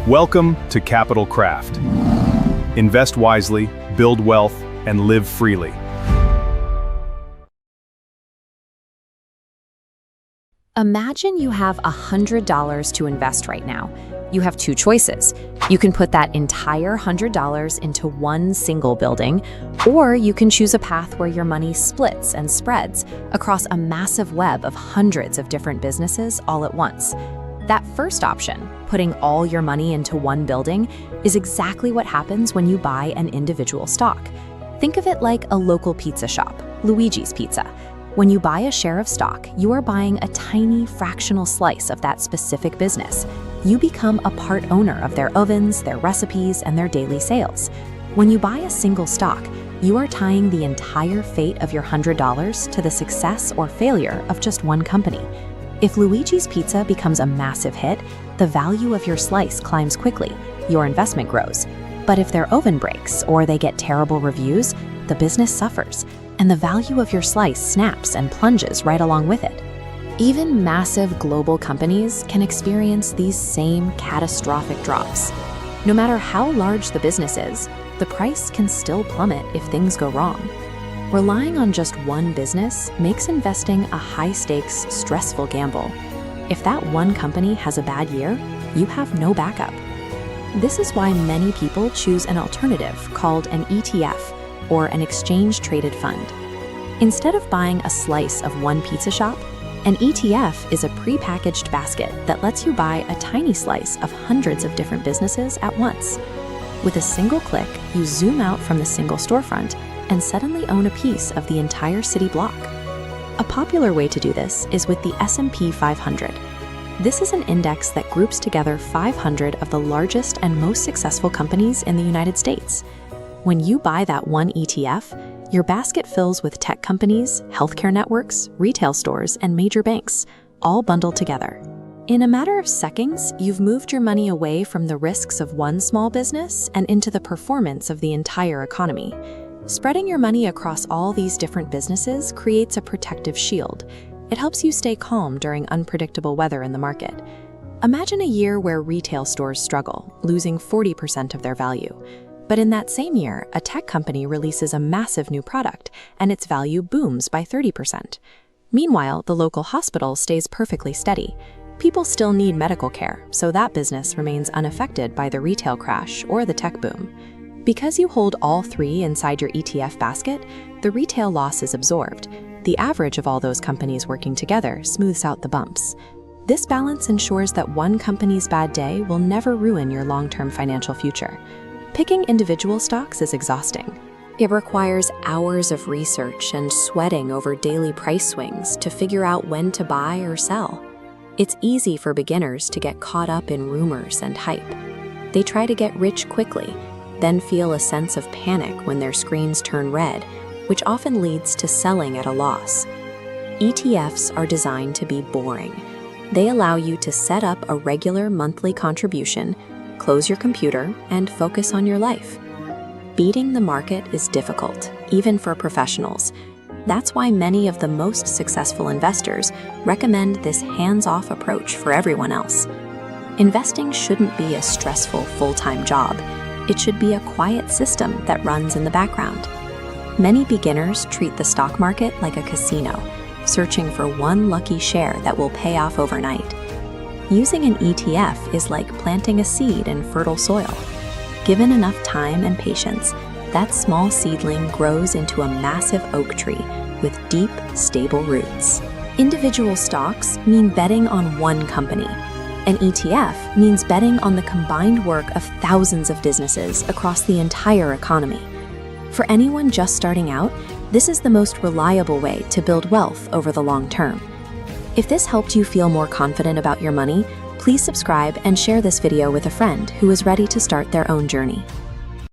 Welcome to Capital Craft. Invest wisely, build wealth, and live freely. Imagine you have $100 to invest right now. You have two choices. You can put that entire $100 into one single building, or you can choose a path where your money splits and spreads across a massive web of hundreds of different businesses all at once. That first option, putting all your money into one building, is exactly what happens when you buy an individual stock. Think of it like a local pizza shop, Luigi's Pizza. When you buy a share of stock, you are buying a tiny fractional slice of that specific business. You become a part owner of their ovens, their recipes, and their daily sales. When you buy a single stock, you are tying the entire fate of your $100 to the success or failure of just one company. If Luigi's Pizza becomes a massive hit, the value of your slice climbs quickly, your investment grows. But if their oven breaks or they get terrible reviews, the business suffers, and the value of your slice snaps and plunges right along with it. Even massive global companies can experience these same catastrophic drops. No matter how large the business is, the price can still plummet if things go wrong. Relying on just one business makes investing a high-stakes, stressful gamble. If that one company has a bad year, you have no backup. This is why many people choose an alternative called an ETF, or an exchange-traded fund. Instead of buying a slice of one pizza shop, an ETF is a pre-packaged basket that lets you buy a tiny slice of hundreds of different businesses at once. With a single click, you zoom out from the single storefront and suddenly own a piece of the entire city block. A popular way to do this is with the S&P 500. This is an index that groups together 500 of the largest and most successful companies in the United States. When you buy that one ETF, your basket fills with tech companies, healthcare networks, retail stores, and major banks, all bundled together. In a matter of seconds, you've moved your money away from the risks of one small business and into the performance of the entire economy. Spreading your money across all these different businesses creates a protective shield. It helps you stay calm during unpredictable weather in the market. Imagine a year where retail stores struggle, losing 40% of their value. But in that same year, a tech company releases a massive new product, and its value booms by 30%. Meanwhile, the local hospital stays perfectly steady. People still need medical care, so that business remains unaffected by the retail crash or the tech boom. Because you hold all three inside your ETF basket, the retail loss is absorbed. The average of all those companies working together smooths out the bumps. This balance ensures that one company's bad day will never ruin your long-term financial future. Picking individual stocks is exhausting. It requires hours of research and sweating over daily price swings to figure out when to buy or sell. It's easy for beginners to get caught up in rumors and hype. They try to get rich quickly, then feel a sense of panic when their screens turn red, which often leads to selling at a loss. ETFs are designed to be boring. They allow you to set up a regular monthly contribution, close your computer, and focus on your life. Beating the market is difficult, even for professionals. That's why many of the most successful investors recommend this hands-off approach for everyone else. Investing shouldn't be a stressful full-time job. It should be a quiet system that runs in the background. Many beginners treat the stock market like a casino, searching for one lucky share that will pay off overnight. Using an ETF is like planting a seed in fertile soil. Given enough time and patience, that small seedling grows into a massive oak tree with deep, stable roots. Individual stocks mean betting on one company. An ETF means betting on the combined work of thousands of businesses across the entire economy. For anyone just starting out, this is the most reliable way to build wealth over the long term. If this helped you feel more confident about your money, please subscribe and share this video with a friend who is ready to start their own journey.